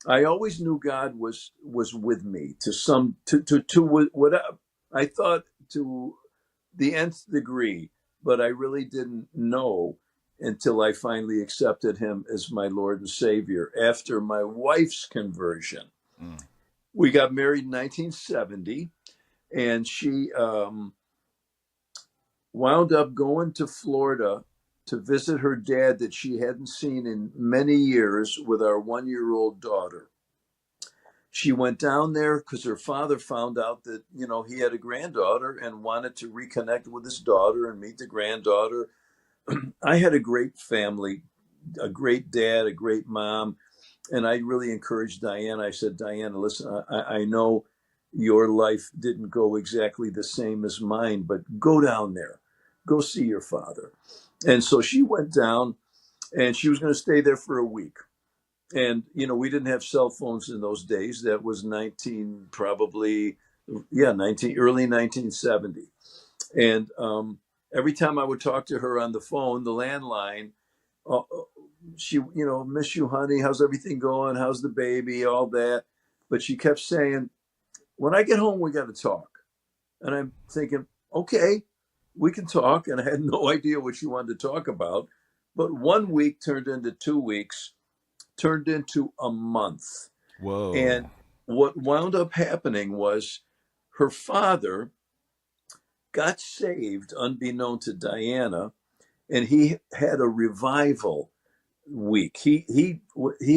I always knew God was with me to what I thought to the nth degree, but I really didn't know until I finally accepted him as my Lord and Savior after my wife's conversion. Mm. We got married in 1970, and she wound up going to Florida to visit her dad that she hadn't seen in many years with our 1 year old daughter. She went down there because her father found out that, he had a granddaughter and wanted to reconnect with his daughter and meet the granddaughter. I had a great family, a great dad, a great mom. And I really encouraged Diana. I said, Diana, listen, I know your life didn't go exactly the same as mine, but go down there, go see your father. And so she went down, and she was going to stay there for a week. And, we didn't have cell phones in those days. That was 19, probably, yeah, 19, early 1970. And every time I would talk to her on the phone, the landline, uh, she, miss you, honey. How's everything going? How's the baby? All that. But she kept saying, when I get home, we got to talk. And I'm thinking, okay, we can talk. And I had no idea what she wanted to talk about. But 1 week turned into 2 weeks, turned into a month. And Whoa. what wound up happening was her father got saved, unbeknown to Diana, and he had a revival week. He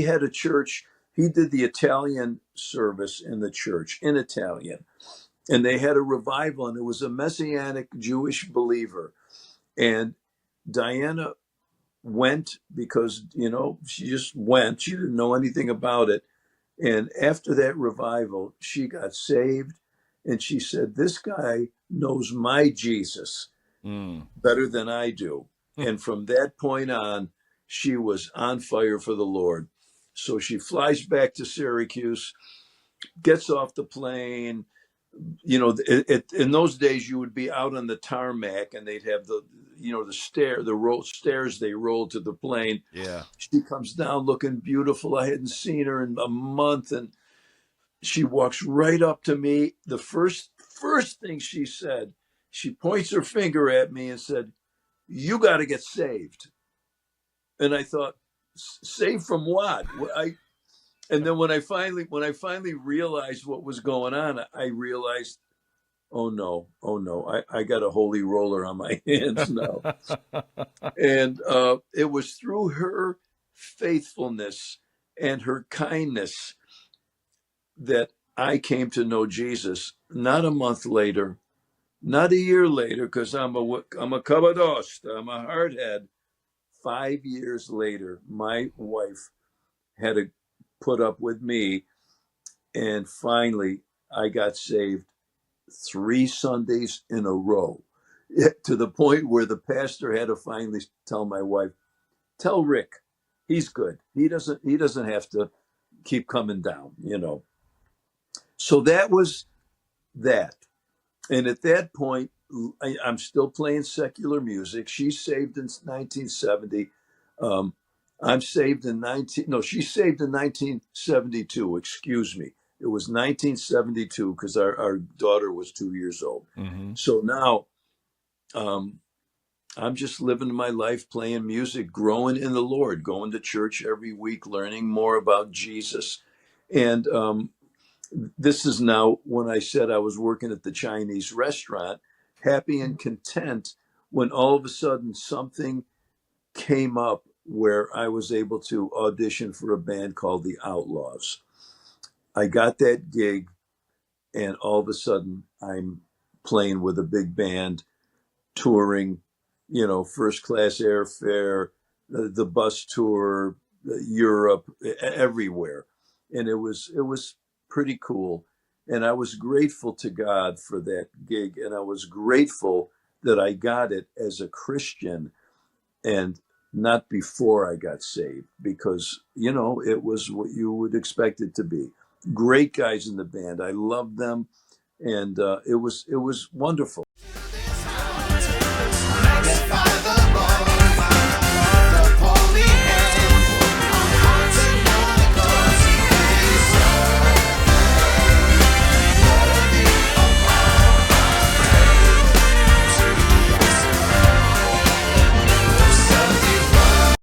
had a church. He did the Italian service in the church in Italian, and they had a revival, and it was a Messianic Jewish believer. And Diana went because she just went. She didn't know anything about it. And after that revival, she got saved, and she said, "This guy knows my Jesus Mm. better than I do." And from that point on, she was on fire for the Lord. So she flies back to Syracuse, gets off the plane. In those days, you would be out on the tarmac, and they'd have the stairs they rolled to the plane. Yeah. She comes down looking beautiful. I hadn't seen her in a month, and she walks right up to me. The first thing she said, she points her finger at me and said, "You got to get saved." And I thought, "Saved from what?" And then when I finally realized what was going on, I realized, oh no, I got a holy roller on my hands now. And it was through her faithfulness and her kindness that I came to know Jesus. Not a month later, not a year later, because I'm a kabadost, I'm a hardhead. 5 years later, my wife had to put up with me, and finally, I got saved 3 Sundays in a row, to the point where the pastor had to finally tell my wife, "Tell Rick, he's good. He doesn't have to keep coming down." So that was that. And at that point, I'm still playing secular music. She's saved in 1970. Um, I'm saved in 19. No, she's saved in 1972. Excuse me. It was 1972 because our daughter was 2 years old. Mm-hmm. So now um, I'm just living my life playing music, growing in the Lord, going to church every week, learning more about Jesus. And this is now when I said I was working at the Chinese restaurant, happy and content, when all of a sudden something came up where I was able to audition for a band called the Outlaws. I got that gig, and all of a sudden I'm playing with a big band, touring, first class airfare, the bus tour, Europe, everywhere. And it was pretty cool. And I was grateful to God for that gig. And I was grateful that I got it as a Christian and not before I got saved, because, it was what you would expect it to be. Great guys in the band. I loved them. And it was wonderful.